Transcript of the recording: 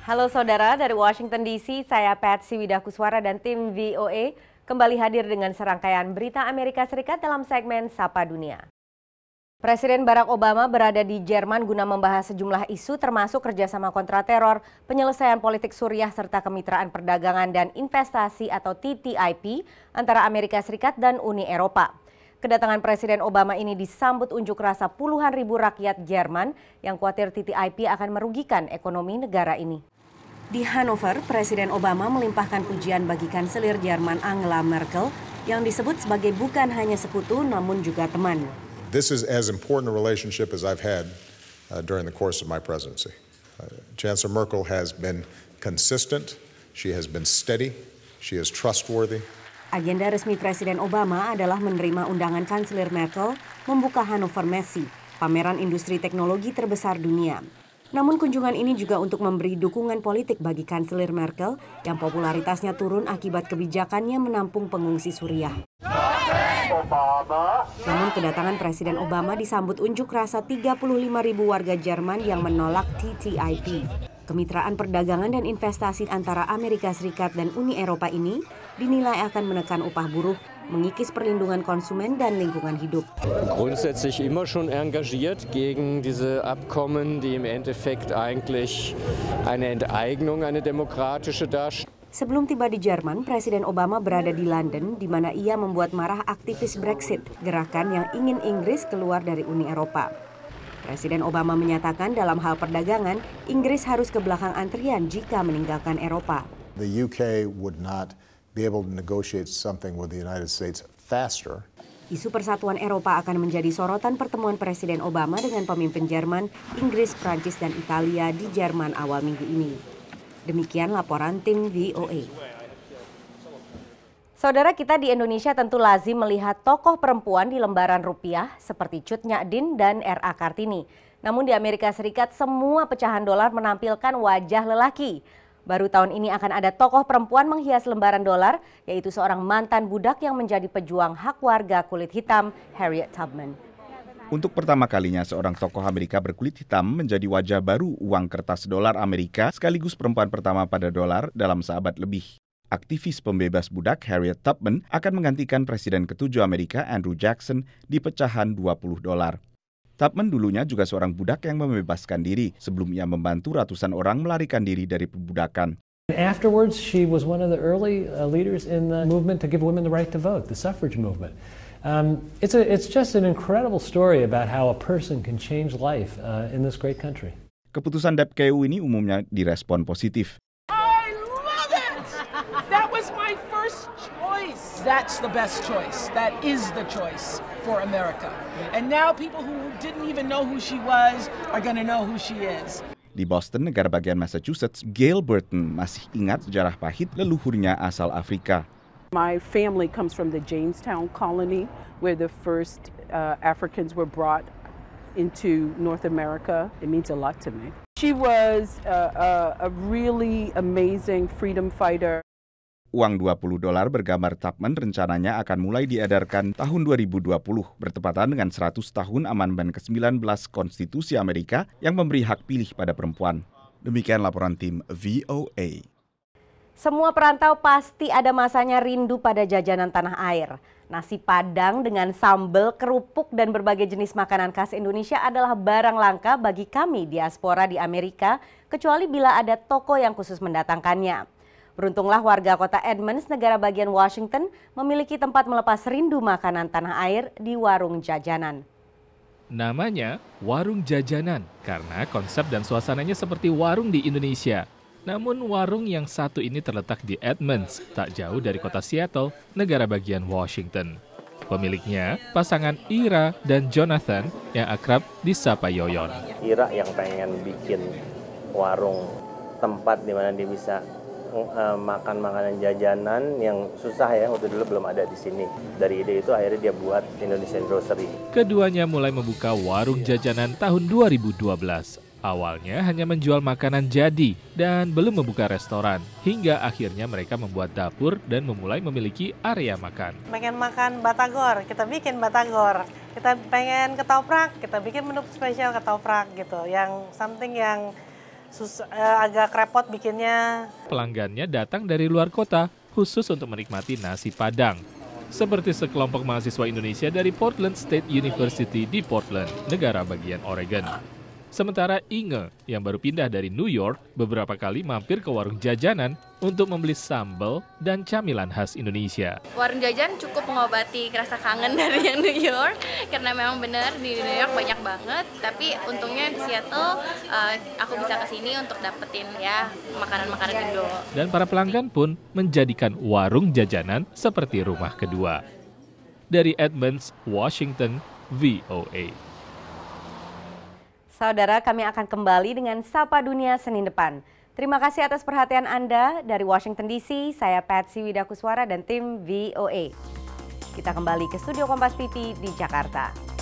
Halo saudara, dari Washington DC, saya Patsy Widakuswara dan tim VOA kembali hadir dengan serangkaian berita Amerika Serikat dalam segmen Sapa Dunia. Presiden Barack Obama berada di Jerman guna membahas sejumlah isu termasuk kerjasama kontrateror, penyelesaian politik Suriah serta kemitraan perdagangan dan investasi atau TTIP antara Amerika Serikat dan Uni Eropa. Kedatangan Presiden Obama ini disambut unjuk rasa puluhan ribu rakyat Jerman yang khawatir TTIP akan merugikan ekonomi negara ini. Di Hanover, Presiden Obama melimpahkan pujian bagi Kanselir Jerman Angela Merkel yang disebut sebagai bukan hanya sekutu namun juga teman. This is as important a relationship as I've had during the course of my presidency. Chancellor Merkel has been consistent, she has been steady, she is trustworthy. Agenda resmi Presiden Obama adalah menerima undangan Kanselir Merkel membuka Hannover Messe, pameran industri teknologi terbesar dunia. Namun kunjungan ini juga untuk memberi dukungan politik bagi Kanselir Merkel yang popularitasnya turun akibat kebijakannya menampung pengungsi Suriah. Namun kedatangan Presiden Obama disambut unjuk rasa 35.000 warga Jerman yang menolak TTIP. Kemitraan perdagangan dan investasi antara Amerika Serikat dan Uni Eropa ini dinilai akan menekan upah buruh, mengikis perlindungan konsumen dan lingkungan hidup. Grundsätzlich immer schon engagiert gegen diese Abkommen, die im Endeffekt eigentlich eine Enteignung, eine demokratische darstellen. Sebelum tiba di Jerman, Presiden Obama berada di London, di mana ia membuat marah aktivis Brexit, gerakan yang ingin Inggris keluar dari Uni Eropa. Presiden Obama menyatakan dalam hal perdagangan, Inggris harus ke belakang antrian jika meninggalkan Eropa. The UK would not be able to negotiate something with the United States faster. Isu persatuan Eropa akan menjadi sorotan pertemuan Presiden Obama dengan pemimpin Jerman, Inggris, Prancis, dan Italia di Jerman awal minggu ini. Demikian laporan tim VOA. Saudara, kita di Indonesia tentu lazim melihat tokoh perempuan di lembaran rupiah seperti Cut Nyak-Dien dan R.A. Kartini. Namun di Amerika Serikat semua pecahan dolar menampilkan wajah lelaki. Baru tahun ini akan ada tokoh perempuan menghias lembaran dolar, yaitu seorang mantan budak yang menjadi pejuang hak warga kulit hitam, Harriet Tubman. Untuk pertama kalinya seorang tokoh Amerika berkulit hitam menjadi wajah baru uang kertas dolar Amerika sekaligus perempuan pertama pada dolar dalam seabad lebih. Aktivis pembebas budak Harriet Tubman akan menggantikan Presiden ke-7 Amerika Andrew Jackson di pecahan 20 dolar. Tubman dulunya juga seorang budak yang membebaskan diri sebelum ia membantu ratusan orang melarikan diri dari perbudakan. Afterwards, she was one of the early leaders in the movement to give women the right to vote, the suffrage movement. It's just an incredible story about how a person can change life in this great country. Keputusan DPKU ini umumnya direspon positif. That's the best choice. That is the choice for America. And now people who didn't even know who she was are going to know who she is. Di Boston, negara bagian Massachusetts, Gail Burton masih ingat sejarah pahit leluhurnya asal Afrika. My family comes from the Jamestown colony where the first Africans were brought into North America. It means a lot to me. She was a really amazing freedom fighter. Uang 20 dolar bergambar Tubman rencananya akan mulai diedarkan tahun 2020 bertepatan dengan 100 tahun amandemen ke-19 Konstitusi Amerika yang memberi hak pilih pada perempuan. Demikian laporan tim VOA. Semua perantau pasti ada masanya rindu pada jajanan tanah air. Nasi Padang dengan sambal, kerupuk, dan berbagai jenis makanan khas Indonesia adalah barang langka bagi kami diaspora di Amerika, kecuali bila ada toko yang khusus mendatangkannya. Beruntunglah warga kota Edmonds, negara bagian Washington, memiliki tempat melepas rindu makanan tanah air di warung jajanan. Namanya warung jajanan karena konsep dan suasananya seperti warung di Indonesia. Namun warung yang satu ini terletak di Edmonds, tak jauh dari kota Seattle, negara bagian Washington. Pemiliknya, pasangan Ira dan Jonathan yang akrab disapa Yoyon. Ira yang pengen bikin warung tempat di mana dia bisa makan makanan jajanan yang susah ya, waktu dulu belum ada di sini. Dari ide itu akhirnya dia buat Indonesian Grocery. Keduanya mulai membuka warung jajanan tahun 2012. Awalnya hanya menjual makanan jadi dan belum membuka restoran. Hingga akhirnya mereka membuat dapur dan memulai memiliki area makan. Pengen makan batagor, kita bikin batagor. Kita pengen ketoprak, kita bikin menu spesial ketoprak gitu. Yang something yang agak repot bikinnya. Pelanggannya datang dari luar kota khusus untuk menikmati nasi Padang. Seperti sekelompok mahasiswa Indonesia dari Portland State University di Portland, negara bagian Oregon. Sementara Inge yang baru pindah dari New York beberapa kali mampir ke warung jajanan untuk membeli sambal dan camilan khas Indonesia. Warung jajan cukup mengobati rasa kangen dari yang New York karena memang benar di New York banyak banget. Tapi untungnya di Seattle aku bisa kesini untuk dapetin ya makanan-makanan Indo. Dan para pelanggan pun menjadikan warung jajanan seperti rumah kedua. Dari Edmonds, Washington, VOA. Saudara, kami akan kembali dengan Sapa Dunia Senin depan. Terima kasih atas perhatian Anda. Dari Washington DC, saya Patsy Widakuswara dan tim VOA. Kita kembali ke studio Kompas TV di Jakarta.